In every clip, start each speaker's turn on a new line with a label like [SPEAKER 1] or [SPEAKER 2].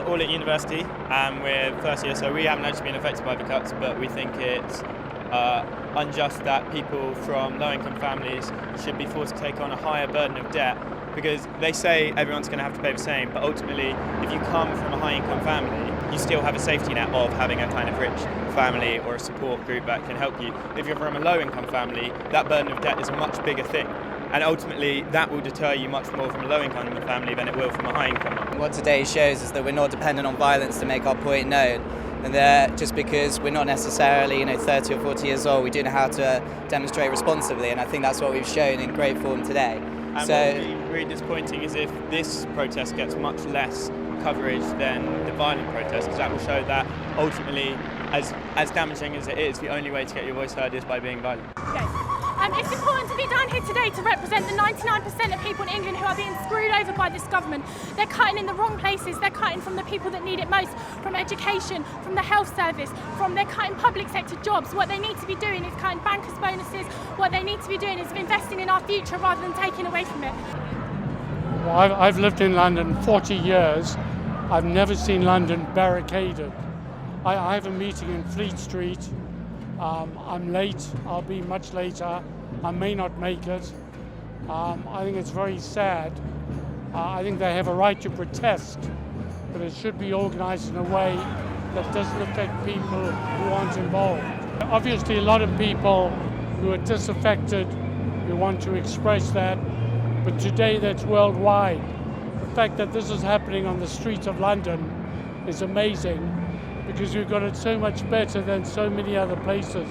[SPEAKER 1] all at university and we're first year, so we haven't actually been affected by the cuts, but we think it's unjust that people from low-income families should be forced to take on a higher burden of debt, because they say everyone's going to have to pay the same, but ultimately if you come from a high-income family, you still have a safety net of having a kind of rich family or a support group that can help you. If you're from a low-income family, that burden of debt is a much bigger thing. And ultimately, that will deter you much more from a low-income family than it will from a high-income one.
[SPEAKER 2] What today shows is that we're not dependent on violence to make our point known. And that just because we're not necessarily 30 or 40 years old, we do know how to demonstrate responsibly. And I think that's what we've shown in great form today.
[SPEAKER 1] And what would be really disappointing is if this protest gets much less coverage than the violent protest, because that will show that ultimately, as damaging as it is, the only way to get your voice heard is by being violent.
[SPEAKER 3] Okay. It's important to be down here today to represent the 99% of people in England who are being screwed over by this government. They're cutting in the wrong places, they're cutting from the people that need it most, from education, from the health service, they're cutting public sector jobs. What they need to be doing is cutting bankers' bonuses, what they need to be doing is investing in our future rather than taking away from it.
[SPEAKER 4] Well, I've lived in London 40 years. I've never seen London barricaded. I have a meeting in Fleet Street. I'm late, I'll be much later, I may not make it. I think it's very sad. I think they have a right to protest, but it should be organised in a way that doesn't affect people who aren't involved. Obviously a lot of people who are disaffected, who want to express that, but today that's worldwide. The fact that this is happening on the streets of London is amazing, because we've got it so much better than so many other places.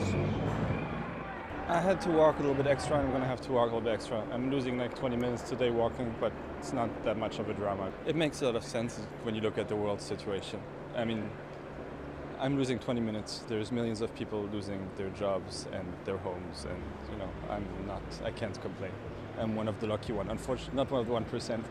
[SPEAKER 5] I had to walk a little bit extra, and I'm going to have to walk a little bit extra. I'm losing like 20 minutes today walking, but it's not that much of a drama. It makes a lot of sense when you look at the world situation. I mean, I'm losing 20 minutes. There's millions of people losing their jobs and their homes, and I can't complain. I'm one of the lucky ones, unfortunately, not one of the 1%.